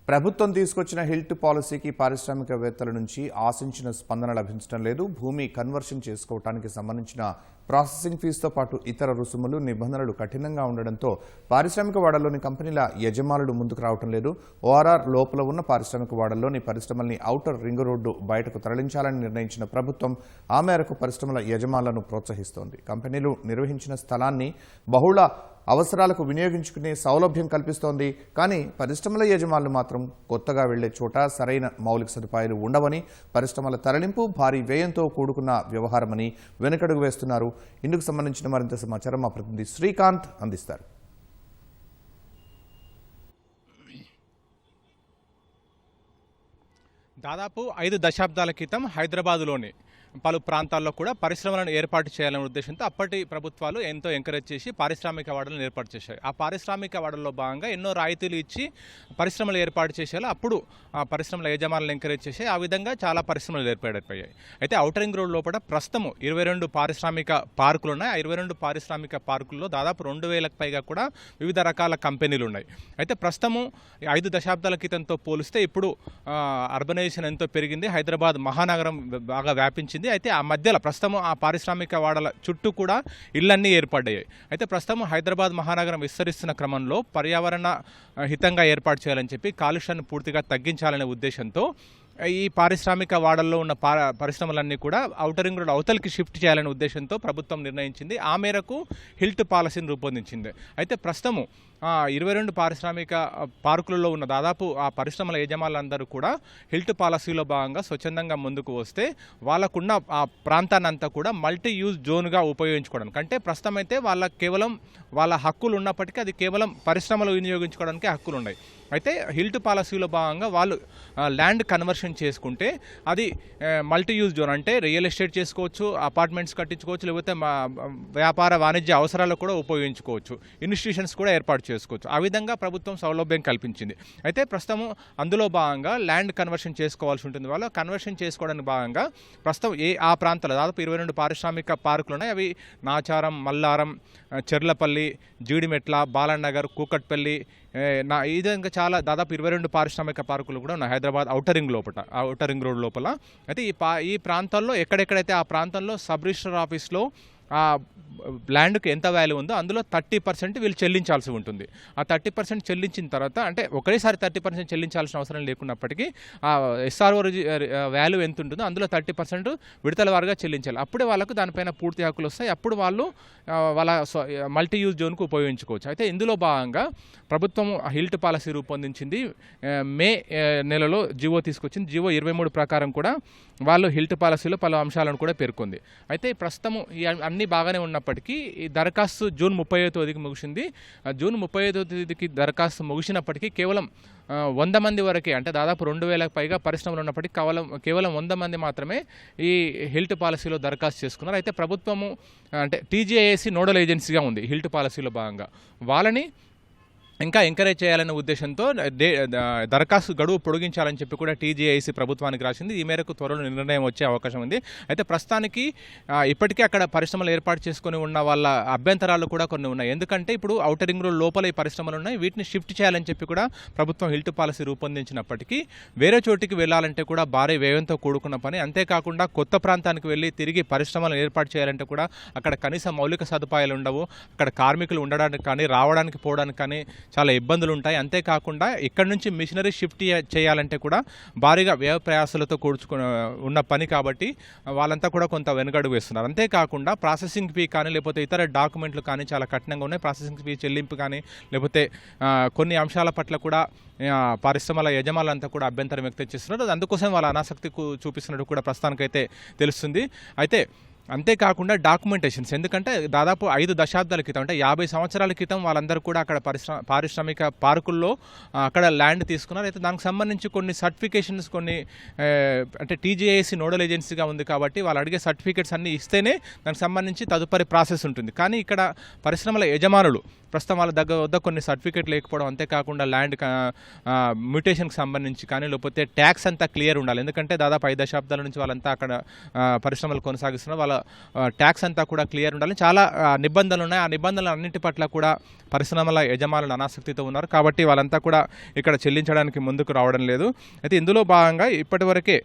ప్రభుత్వం తీసుకొచ్చిన హిల్ట్ పాలసీకి పారిశ్రామికవేత్తల నుంచి ఆశించిన స్పందన లభించడం లేదు. భూమి కన్వర్షన్ చేసుకోవడానికి సంబంధించిన ప్రాసెసింగ్ ఫీజుతో పాటు ఇతర రుసుములు, నిబంధనలు కఠినంగా ఉండడంతో పారిశ్రామిక వాడల్లోని కంపెనీల యజమానులు ముందుకు రావడం లేదు. ఓఆర్ఆర్ లోపల ఉన్న పారిశ్రామిక వాడల్లోని పరిశ్రమల్ని ఔటర్ రింగ్ రోడ్డు బయటకు తరలించాలని నిర్ణయించిన ప్రభుత్వం ఆ మేరకు పరిశ్రమల యజమానులను ప్రోత్సహిస్తోంది. కంపెనీలు నిర్వహించిన స్థలాన్ని బహుళ అవసరాలకు వినియోగించుకునే సౌలభ్యం కల్పిస్తోంది. కానీ పరిశ్రమల యజమానులు మాత్రం కొత్తగా వెళ్లే చోట సరైన మౌలిక సదుపాయాలు ఉండవని, పరిశ్రమల తరలింపు భారీ వ్యయంతో కూడుకున్న వ్యవహారమని వెనుకడుగు వేస్తున్నారు. ఇందుకు సంబంధించిన మరింత సమాచారం మా ప్రతినిధి శ్రీకాంత్ అందిస్తారు. దాదాపు 5 దశాబ్దాల క్రితం హైదరాబాదులోని పలు ప్రాంతాల్లో కూడా పరిశ్రమలను ఏర్పాటు చేయాలనే ఉద్దేశంతో అప్పటి ప్రభుత్వాలు ఎంతో ఎంకరేజ్ చేసి పారిశ్రామిక వాడలను ఏర్పాటు చేశాయి. ఆ పారిశ్రామిక వాడల్లో భాగంగా ఎన్నో రాయితీలు ఇచ్చి పరిశ్రమలు ఏర్పాటు చేసేలా అప్పుడు ఆ పరిశ్రమల యజమానులను ఎంకరేజ్ చేసి ఆ విధంగా చాలా పరిశ్రమలు ఏర్పడిపోయాయి. అయితే ఔటర్ రింగ్ రోడ్ లోపల ప్రస్తుతం 22 పారిశ్రామిక పార్కులు ఉన్నాయి. ఆ 22 పారిశ్రామిక పార్కుల్లో దాదాపు 2000కు పైగా కూడా వివిధ రకాల కంపెనీలు ఉన్నాయి. అయితే ప్రస్తుతము 5 దశాబ్దాల క్రితంతో పోలిస్తే ఇప్పుడు అర్బనైజేషన్ ఎంతో పెరిగింది. హైదరాబాద్ మహానగరం బాగా వ్యాపించింది. అయితే ఆ మధ్యలో ప్రస్తుతం ఆ పారిశ్రామిక వాడల చుట్టూ కూడా ఇళ్లన్నీ ఏర్పడ్డాయి. అయితే ప్రస్తుతం హైదరాబాద్ మహానగరం విస్తరిస్తున్న క్రమంలో పర్యావరణ హితంగా ఏర్పాటు చేయాలని చెప్పి కాలుష్యాన్ని పూర్తిగా తగ్గించాలనే ఉద్దేశంతో ఈ పారిశ్రామిక వాడల్లో ఉన్న పరిశ్రమలన్నీ కూడా ఔటర్ రింగ్ రోడ్ అవతలికి షిఫ్ట్ చేయాలనే ఉద్దేశంతో ప్రభుత్వం నిర్ణయించింది. ఆ మేరకు హిల్ట్ పాలసీని రూపొందించింది. అయితే ప్రస్తుతము 22 పారిశ్రామిక పార్కులలో ఉన్న దాదాపు ఆ పరిశ్రమల యజమానులందరూ కూడా హిల్ట్ పాలసీలో భాగంగా స్వచ్ఛందంగా ముందుకు వస్తే వాళ్ళకున్న ఆ ప్రాంతాన్ని అంతా కూడా మల్టీ యూజ్ జోన్గా ఉపయోగించుకోవడానికి, అంటే ప్రస్తుతం అయితే కేవలం వాళ్ళ హక్కులు ఉన్నప్పటికీ అది కేవలం పరిశ్రమలు వినియోగించుకోవడానికి హక్కులు ఉన్నాయి. అయితే హిల్ట్ పాలసీలో భాగంగా వాళ్ళు ల్యాండ్ కన్వర్షన్ చేసుకుంటే అది మల్టీ యూజ్ జోన్, అంటే రియల్ ఎస్టేట్ చేసుకోవచ్చు, అపార్ట్మెంట్స్ కట్టించుకోవచ్చు, లేకపోతే వ్యాపార వాణిజ్య అవసరాలకు కూడా ఉపయోగించుకోవచ్చు, ఇన్స్టిట్యూషన్స్ కూడా ఏర్పాటు చేసుకోవచ్చు. ఆ విధంగా ప్రభుత్వం సౌలభ్యం కల్పించింది. అయితే ప్రస్తుతం అందులో భాగంగా ల్యాండ్ కన్వర్షన్ చేసుకోవాల్సి ఉంటుంది. వాళ్ళు కన్వర్షన్ చేసుకోవడానికి భాగంగా ప్రస్తుతం ఆ ప్రాంతాల్లో దాదాపు 22 పారిశ్రామిక పార్కులు ఉన్నాయి. అవి నాచారం, మల్లారం, చెర్లపల్లి, జీడిమెట్ల, బాలనగర్, కూకట్పల్లి, ఈ విధంగా చాలా దాదాపు 22 పారిశ్రామిక పార్కులు కూడా ఉన్నాయి హైదరాబాద్ ఔటర్ రింగ్ రోడ్ లోపల. అయితే ఈ ప్రాంతాల్లో ఎక్కడెక్కడైతే ఆ ప్రాంతంలో సబ్ రిజిస్టర్ ఆఫీస్లో ఆ ల్యాండ్కి ఎంత వాల్యూ ఉందో అందులో 30% వీళ్ళు చెల్లించాల్సి ఉంటుంది. ఆ 30% చెల్లించిన తర్వాత, అంటే ఒకేసారి 30% చెల్లించాల్సిన అవసరం లేకున్నప్పటికీ ఆ ఎస్ఆర్ఓ వాల్యూ ఎంత ఉంటుందో అందులో 30% విడతల వారుగా చెల్లించాలి. అప్పుడే వాళ్ళకు దానిపైన పూర్తి హక్కులు వస్తాయి. అప్పుడు వాళ్ళు వాళ్ళ మల్టీ యూజ్ జోన్కు ఉపయోగించుకోవచ్చు. అయితే ఇందులో భాగంగా ప్రభుత్వం హిల్ట్ పాలసీ రూపొందించింది. మే నెలలో జీవో తీసుకొచ్చింది. జీవో 23 ప్రకారం కూడా వాళ్ళు హిల్ట్ పాలసీలో పలు అంశాలను కూడా పేర్కొంది. అయితే ప్రస్తుతం అన్నీ బాగానే ఉన్నప్పటికీ ఈ దరఖాస్తు జూన్ 30వ తేదీకి ముగిసింది. జూన్ 30వ తేదీకి దరఖాస్తు ముగిసినప్పటికీ కేవలం 100 మంది వరకే, అంటే దాదాపు 2000కు పైగా పరిశ్రమలు ఉన్నప్పటికీ కేవలం 100 మంది మాత్రమే ఈ హిల్ట్ పాలసీలో దరఖాస్తు చేసుకున్నారు. అయితే ప్రభుత్వము, అంటే టీజీఐఏసీ నోడల్ ఏజెన్సీగా ఉంది హిల్ట్ పాలసీలో భాగంగా, వాళ్ళని ఇంకా ఎంకరేజ్ చేయాలనే ఉద్దేశంతో దరఖాస్తు గడువు పొడిగించాలని చెప్పి కూడా టీజీఐసీ ప్రభుత్వానికి రాసింది. ఈ మేరకు త్వరలో నిర్ణయం వచ్చే అవకాశం ఉంది. అయితే ప్రస్తుతానికి ఇప్పటికే అక్కడ పరిశ్రమలు ఏర్పాటు చేసుకుని ఉన్న వాళ్ళ అభ్యంతరాలు కూడా కొన్ని ఉన్నాయి. ఎందుకంటే ఇప్పుడు ఔటర్ రింగ్ రోడ్ లోపల ఈ పరిశ్రమలు ఉన్నాయి, వీటిని షిఫ్ట్ చేయాలని చెప్పి కూడా ప్రభుత్వం హిల్ట్ పాలసీ రూపొందించినప్పటికీ వేరే చోటికి వెళ్ళాలంటే కూడా భారీ వ్యయంతో కూడుకున్న పని. అంతేకాకుండా కొత్త ప్రాంతానికి వెళ్ళి తిరిగి పరిశ్రమలు ఏర్పాటు చేయాలంటే కూడా అక్కడ కనీస మౌలిక సదుపాయాలు ఉండవు. అక్కడ కార్మికులు ఉండడానికి కానీ రావడానికి పోవడానికి కానీ చాలా ఇబ్బందులు ఉంటాయి. అంతేకాకుండా ఇక్కడ నుంచి మిషనరీ షిఫ్ట్ చేయాలంటే కూడా భారీగా వ్యయ ప్రయాసాలతో ఉన్న పని కాబట్టి వాళ్ళంతా కూడా కొంత వెనుకడుగు వేస్తున్నారు. అంతేకాకుండా ప్రాసెసింగ్ ఫీ కానీ లేకపోతే ఇతర డాక్యుమెంట్లు కానీ చాలా కఠినంగా ఉన్నాయి. ప్రాసెసింగ్ ఫీ చెల్లింపు కానీ లేకపోతే కొన్ని అంశాల పట్ల కూడా పరిశ్రమల యజమానులంతా కూడా అభ్యంతరం వ్యక్తం చేస్తున్నారు. అందుకోసం వాళ్ళ అనాసక్తి చూపిస్తున్నట్టు కూడా ప్రస్తుతానికైతే తెలుస్తుంది. అయితే అంతేకాకుండా డాక్యుమెంటేషన్స్, ఎందుకంటే దాదాపు 5 దశాబ్దాల క్రితం, అంటే 50 సంవత్సరాల క్రితం వాళ్ళందరూ కూడా అక్కడ పారిశ్రామిక పార్కుల్లో అక్కడ ల్యాండ్ తీసుకున్నారు. అయితే దానికి సంబంధించి కొన్ని సర్టిఫికేషన్స్, కొన్ని అంటే టీజీఐసీ నోడల్ ఏజెన్సీగా ఉంది కాబట్టి వాళ్ళు అడిగే సర్టిఫికేట్స్ అన్నీ ఇస్తేనే దానికి సంబంధించి తదుపరి ప్రాసెస్ ఉంటుంది. కానీ ఇక్కడ పరిశ్రమల యజమానులు ప్రస్తుతం వాళ్ళ వద్ద కొన్ని సర్టిఫికేట్ లేకపోవడం, అంతేకాకుండా ల్యాండ్ మ్యూటేషన్కి సంబంధించి కానీ లేకపోతే ట్యాక్స్ అంతా క్లియర్ ఉండాలి. ఎందుకంటే దాదాపు 5 దశాబ్దాల నుంచి వాళ్ళంతా అక్కడ పరిశ్రమలు కొనసాగిస్తున్నారు. వాళ్ళ ట్యాక్స్ అంతా కూడా క్లియర్ ఉండాలి. చాలా నిబంధనలు ఉన్నాయి. ఆ నిబంధనలు అన్నింటి పట్ల కూడా పరిశ్రమల యజమానులు అనాసక్తితో ఉన్నారు. కాబట్టి వాళ్ళంతా కూడా ఇక్కడ చెల్లించడానికి ముందుకు రావడం లేదు. అయితే ఇందులో భాగంగా ఇప్పటివరకే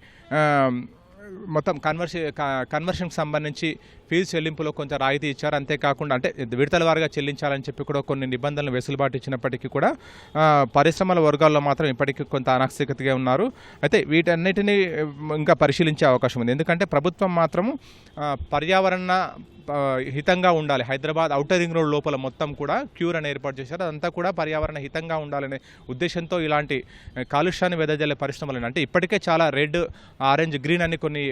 మొత్తం కన్వర్షన్కి సంబంధించి ఫీజు చెల్లింపులో కొంత రాయితీ ఇచ్చారు. అంతేకాకుండా అంటే విడతల వారీగా చెల్లించాలని చెప్పి కూడా కొన్ని నిబంధనలు వెసులుబాటు ఇచ్చినప్పటికీ కూడా పరిశ్రమల వర్గాల్లో మాత్రం ఇప్పటికీ కొంత అనాసక్తిగా ఉన్నారు. అయితే వీటన్నిటిని ఇంకా పరిశీలించే అవకాశం ఉంది. ఎందుకంటే ప్రభుత్వం మాత్రము పర్యావరణ హితంగా ఉండాలి. హైదరాబాద్ ఔటర్ రింగ్ రోడ్ లోపల మొత్తం కూడా క్యూర్ అని ఏర్పాటు చేశారు. అదంతా కూడా పర్యావరణ హితంగా ఉండాలనే ఉద్దేశంతో ఇలాంటి కాలుష్యాన్ని వెదజల్లే పరిశ్రమలను అంటే ఇప్పటికే చాలా రెడ్, ఆరెంజ్, గ్రీన్ అని కొన్ని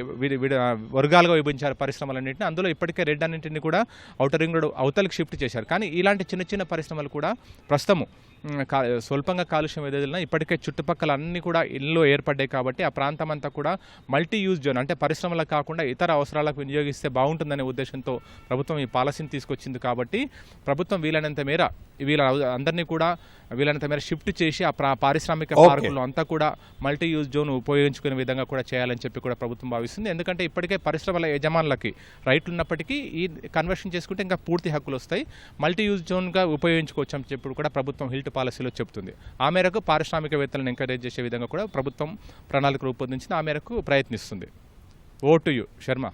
వర్గాలుగా విభజించారు పరిశ్రమలన్నింటినీ. అందులో ఇప్పటికే రెడ్ అన్నింటినీ కూడా ఔటర్ రింగ్ రోడ్ అవతలకి షిఫ్ట్ చేశారు. కానీ ఇలాంటి చిన్న చిన్న పరిశ్రమలు కూడా ప్రస్తుతము స్వల్పంగా కాలుష్యం వెదజల్లిన ఇప్పటికే చుట్టుపక్కల అన్ని కూడా ఇళ్ళు ఏర్పడ్డాయి. కాబట్టి ఆ ప్రాంతం అంతా కూడా మల్టీ యూజ్ జోన్ అంటే పరిశ్రమలకు కాకుండా ఇతర అవసరాలకు వినియోగిస్తే బాగుంటుందనే ఉద్దేశంతో ప్రభుత్వం ఈ పాలసీని తీసుకొచ్చింది. కాబట్టి ప్రభుత్వం వీలైనంత మేర అందరినీ కూడా వీలైనంత మేర షిఫ్ట్ చేసి ఆ పారిశ్రామిక పార్కుల్లో అంతా కూడా మల్టీ యూజ్ జోన్ ఉపయోగించుకునే విధంగా కూడా చేయాలని చెప్పి కూడా ప్రభుత్వం భావిస్తుంది. ఎందుకంటే ఇప్పటికే పరిశ్రమల యజమానులకి రైట్లు ఉన్నప్పటికీ ఈ కన్వర్షన్ చేసుకుంటే ఇంకా పూర్తి హక్కులు వస్తాయి. మల్టీ యూజ్ జోన్గా ఉపయోగించుకోవచ్చు అని చెప్పి కూడా ప్రభుత్వం హిల్ట్ పాలసీలో చెబుతుంది. ఆ మేరకు పారిశ్రామికవేత్తలను ఎంకరేజ్ చేసే విధంగా కూడా ప్రభుత్వం ప్రణాళిక రూపొందించింది. ఆ మేరకు ప్రయత్నిస్తుంది. ఓ టు యు శర్మ.